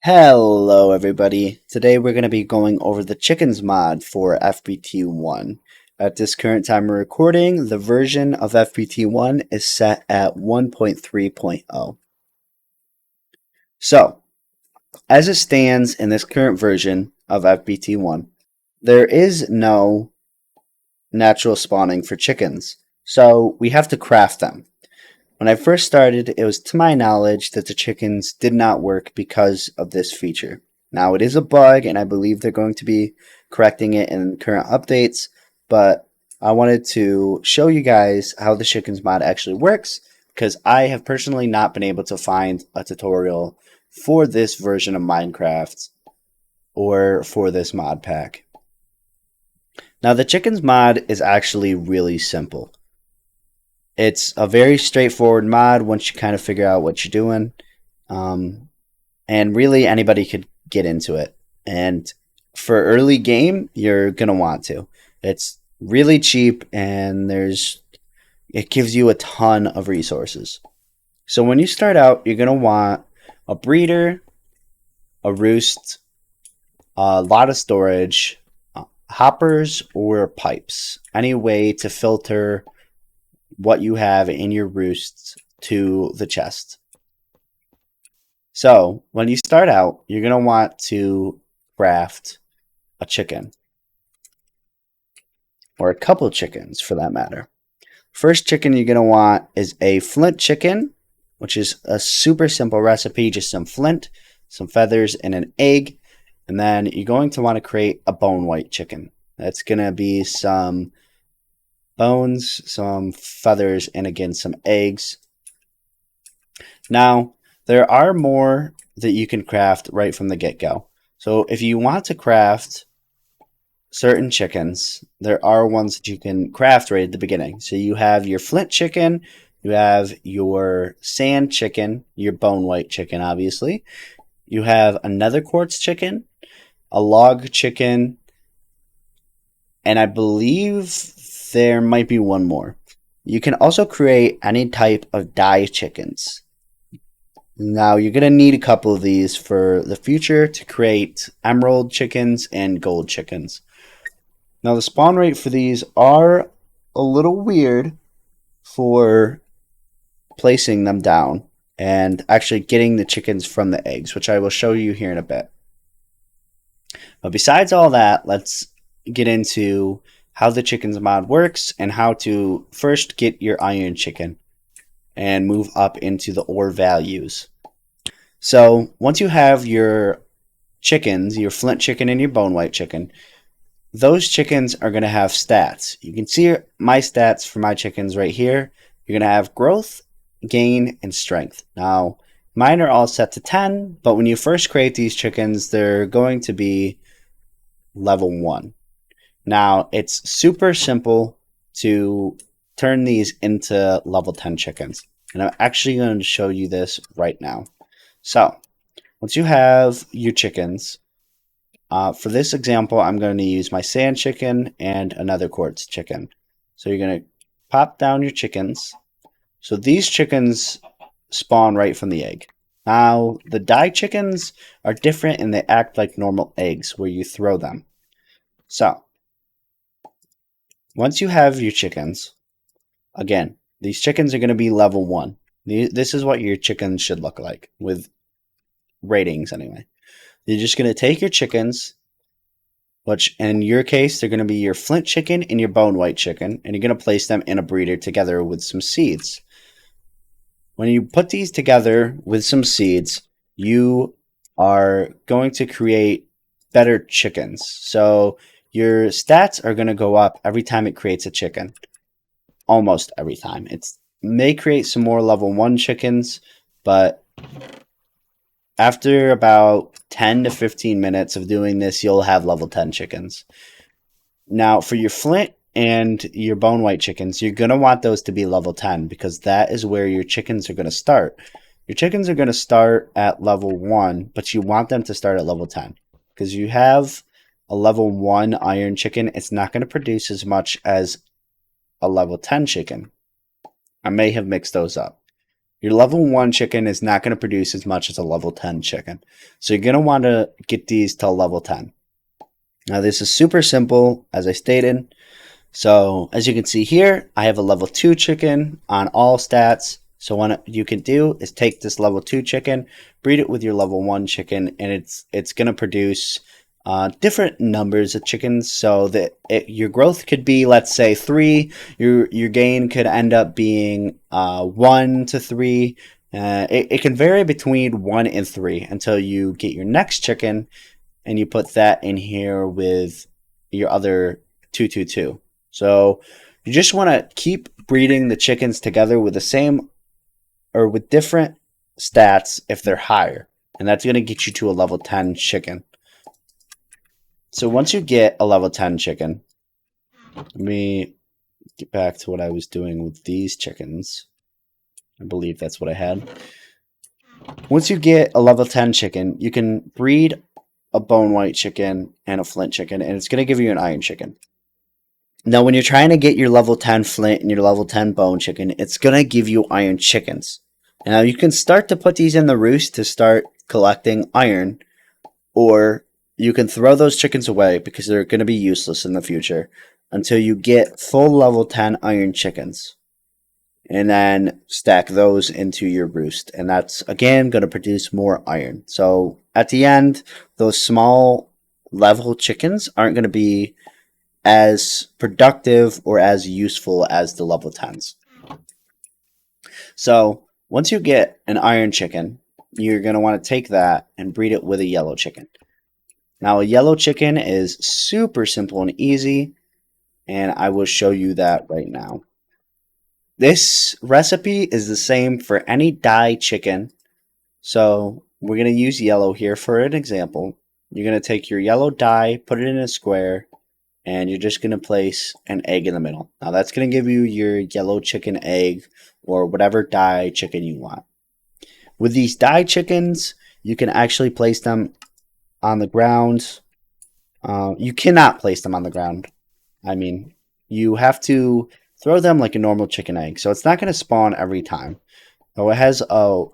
Hello everybody. Today we're going to be going over the chickens mod for FBT1. At this current time of recording, the version of FBT1 is set at 1.3.0. So, as it stands in this current version of FBT1, there is no natural spawning for chickens, so we have to craft them. When I first started, it was to my knowledge that the chickens did not work because of this feature. Now, it is a bug, and I believe they're going to be correcting it in current updates, but I wanted to show you guys how the chickens mod actually works, because I have personally not been able to find a tutorial for this version of Minecraft or for this mod pack. Now, the chickens mod is actually really simple. It's a very straightforward mod once you kind of figure out what you're doing. And really anybody could get into it. And for early game, you're going to want to. It's really cheap and it gives you a ton of resources. So when you start out, you're going to want a breeder, a roost, a lot of storage, hoppers or pipes. Any way to filter what you have in your roosts to the chest. So when you start out, you're going to want to craft a chicken, or a couple chickens for that matter. First chicken you're going to want is a flint chicken, which is a super simple recipe, just some flint, some feathers, and an egg. And then you're going to want to create a bone white chicken. That's going to be some bones, some feathers, and again some eggs. Now, there are more that you can craft right from the get-go. So if you want to craft certain chickens, there are ones that you can craft right at the beginning. So you have your flint chicken, you have your sand chicken, your bone white chicken, obviously. You have another quartz chicken, a log chicken, and I believe there might be one more. You can also create any type of dye chickens. Now, you're going to need a couple of these for the future to create emerald chickens and gold chickens. Now, the spawn rate for these are a little weird for placing them down and actually getting the chickens from the eggs, which I will show you here in a bit. But besides all that, let's get into how the chickens mod works and how to first get your iron chicken and move up into the ore values. So once you have your chickens, your flint chicken and your bone white chicken, those chickens are going to have stats. You can see my stats for my chickens right here. You're going to have growth, gain, and strength. Now, mine are all set to 10, but when you first create these chickens, they're going to be level 1. Now, it's super simple to turn these into level 10 chickens. And I'm actually going to show you this right now. So, once you have your chickens, for this example, I'm going to use my sand chicken and another quartz chicken. So you're going to pop down your chickens. So these chickens spawn right from the egg. Now, the dye chickens are different and they act like normal eggs where you throw them. So, once you have your chickens, again, these chickens are going to be level 1. This is what your chickens should look like, with ratings anyway. You're just going to take your chickens, which in your case, they're going to be your flint chicken and your bone white chicken, and you're going to place them in a breeder together with some seeds. When you put these together with some seeds, you are going to create better chickens. So your stats are going to go up every time it creates a chicken. Almost every time. It may create some more level 1 chickens, but after about 10 to 15 minutes of doing this, you'll have level 10 chickens. Now, for your flint and your bone white chickens, you're going to want those to be level 10 because that is where your chickens are going to start. Your chickens are going to start at level 1, but you want them to start at level 10 because you have a level 1 iron chicken. It's not going to produce as much as a level 10 chicken. I may have mixed those up. Your level 1 chicken is not going to produce as much as a level 10 chicken. So you're going to want to get these to level 10. Now this is super simple, as I stated. So as you can see here, I have a level 2 chicken on all stats. So what you can do is take this level 2 chicken, breed it with your level 1 chicken, and it's going to produce different numbers of chickens. So that your growth could be, let's say, 3. Your gain could end up being 1 to 3. It can vary between 1 and 3 until you get your next chicken, and you put that in here with your other 222. So you just want to keep breeding the chickens together with the same or with different stats if they're higher. And that's going to get you to a level 10 chicken. So once you get a level 10 chicken, let me get back to what I was doing with these chickens. I believe that's what I had. Once you get a level 10 chicken, you can breed a bone white chicken and a flint chicken, and it's going to give you an iron chicken. Now, when you're trying to get your level 10 flint and your level 10 bone chicken, it's going to give you iron chickens. Now, you can start to put these in the roost to start collecting iron, or you can throw those chickens away because they're going to be useless in the future until you get full level 10 iron chickens. And then stack those into your roost. And that's, again, going to produce more iron. So at the end, those small level chickens aren't going to be as productive or as useful as the level 10s. So once you get an iron chicken, you're going to want to take that and breed it with a yellow chicken. Now, a yellow chicken is super simple and easy, and I will show you that right now. This recipe is the same for any dye chicken. So we're going to use yellow here for an example. You're going to take your yellow dye, put it in a square, and you're just going to place an egg in the middle. Now that's going to give you your yellow chicken egg or whatever dye chicken you want. With these dye chickens, you can actually place them on the ground. You cannot place them on the ground. I mean, you have to throw them like a normal chicken egg. So it's not going to spawn every time. So it has a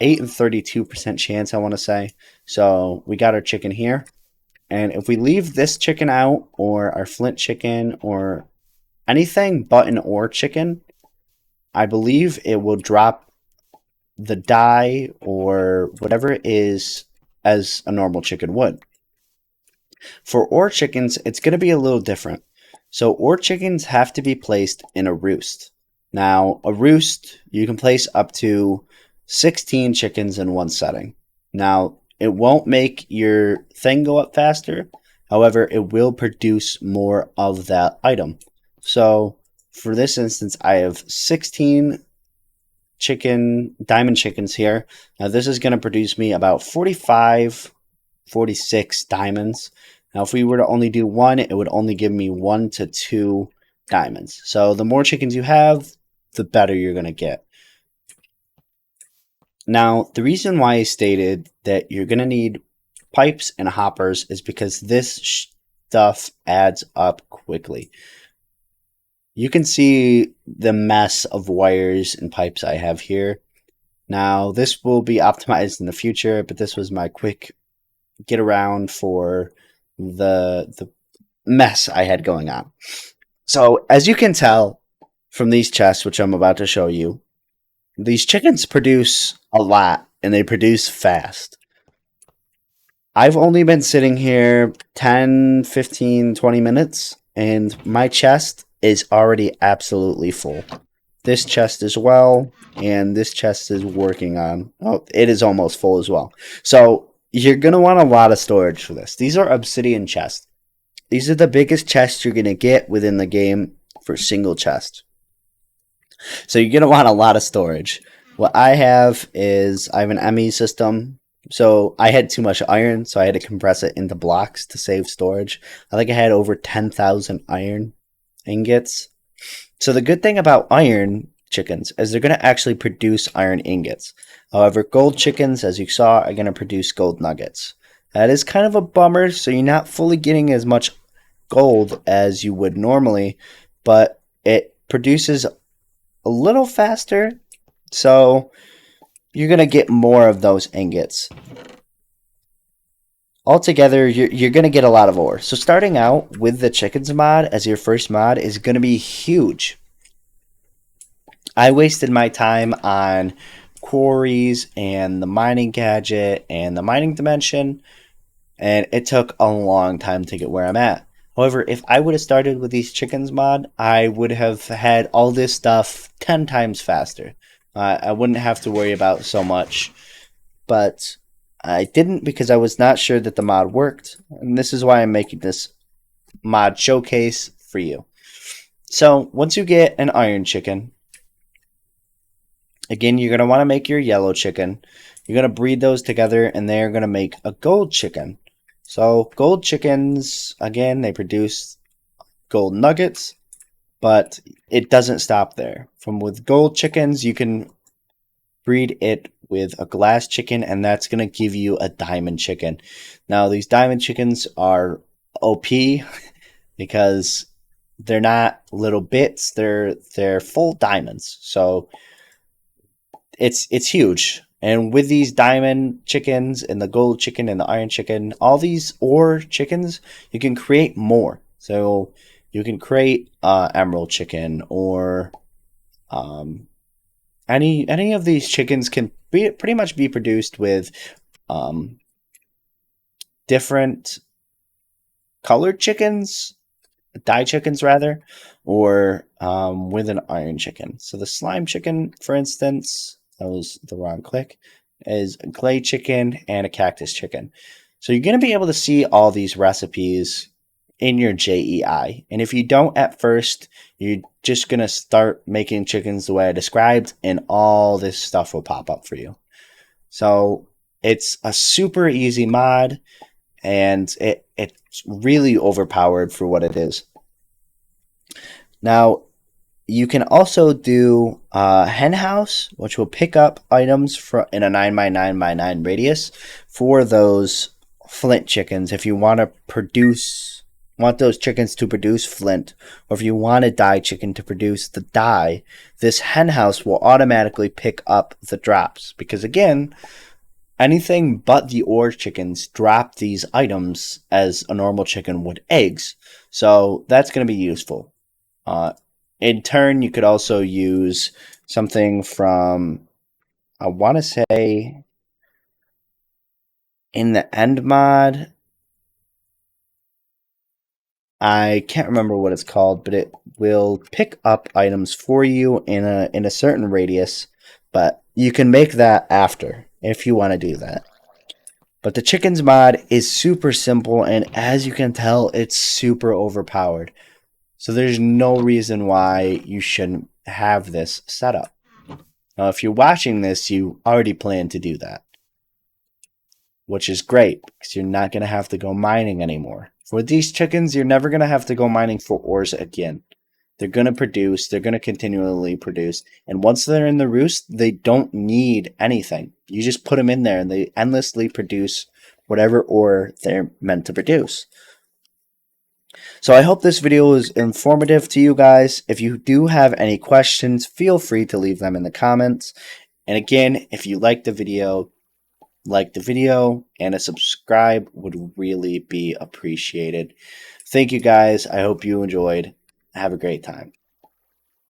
8 and 32% chance, I want to say. So we got our chicken here. And if we leave this chicken out, or our flint chicken, or anything but an ore chicken, I believe it will drop the dye or whatever it is as a normal chicken would. For ore chickens, it's going to be a little different. So ore chickens have to be placed in a roost. Now, a roost, you can place up to 16 chickens in one setting. Now, it won't make your thing go up faster. However, it will produce more of that item. So for this instance, I have 16 diamond chickens here. Now this is going to produce me about 45, 46 diamonds. Now if we were to only do one, it would only give me 1 to 2 diamonds. So the more chickens you have, the better you're going to get. Now, the reason why I stated that you're going to need pipes and hoppers is because this stuff adds up quickly. You can see the mess of wires and pipes I have here. Now, this will be optimized in the future, but this was my quick get around for the mess I had going on. So, as you can tell from these chests, which I'm about to show you, these chickens produce a lot, and they produce fast. I've only been sitting here 10, 15, 20 minutes, and my chest is already absolutely full. This chest as well, and this chest is working on... Oh, it is almost full as well. So, you're going to want a lot of storage for this. These are obsidian chests. These are the biggest chests you're going to get within the game for single chest. So you're going to want a lot of storage. What I have is I have an ME system. So I had too much iron, so I had to compress it into blocks to save storage. I think I had over 10,000 iron ingots. So the good thing about iron chickens is they're going to actually produce iron ingots. However, gold chickens, as you saw, are going to produce gold nuggets. That is kind of a bummer, so you're not fully getting as much gold as you would normally, but it produces a little faster, So you're going to get more of those ingots. Altogether, you're going to get a lot of ore. So starting out with the chickens mod as your first mod is going to be huge. I wasted my time on quarries and the mining gadget and the mining dimension, and it took a long time to get where I'm at. However, if I would have started with these chickens mod, I would have had all this stuff 10 times faster. I wouldn't have to worry about so much, but I didn't because I was not sure that the mod worked, and this is why I'm making this mod showcase for you. So once you get an iron chicken, again, you're going to want to make your yellow chicken. You're going to breed those together, and they're going to make a gold chicken. So gold chickens, again, they produce gold nuggets, but it doesn't stop there. From with gold chickens, you can breed it with a glass chicken, and that's going to give you a diamond chicken. Now, these diamond chickens are OP because they're not little bits; they're full diamonds. So it's huge. And with these diamond chickens and the gold chicken and the iron chicken, all these ore chickens, you can create more. So you can create emerald chicken or any of these chickens can pretty much be produced with um, different colored chickens, dye chickens rather, or with an iron chicken. So the slime chicken, for instance, that was the wrong click, is a clay chicken and a cactus chicken. So you're going to be able to see all these recipes in your JEI. And if you don't at first, you're just going to start making chickens the way I described, and all this stuff will pop up for you. So it's a super easy mod, and it's really overpowered for what it is. Now, you can also do hen house, which will pick up items in a 9x9x9 radius for those flint chickens. If you want those chickens to produce flint, or if you want a dye chicken to produce the dye, this hen house will automatically pick up the drops. Because again, anything but the ore chickens drop these items as a normal chicken would eggs. So that's going to be useful. In turn, you could also use something from, I want to say, in the end mod. I can't remember what it's called, but it will pick up items for you in a certain radius. But you can make that after if you want to do that. But the chickens mod is super simple, and as you can tell, it's super overpowered. So there's no reason why you shouldn't have this setup. Now, if you're watching this, you already plan to do that, which is great because you're not going to have to go mining anymore. For these chickens, you're never going to have to go mining for ores again. They're going to produce, they're going to continually produce. And once they're in the roost, they don't need anything. You just put them in there and they endlessly produce whatever ore they're meant to produce. So I hope this video was informative to you guys. If you do have any questions, feel free to leave them in the comments. And again, if you like the video, and a subscribe would really be appreciated. Thank you guys. I hope you enjoyed. Have a great time.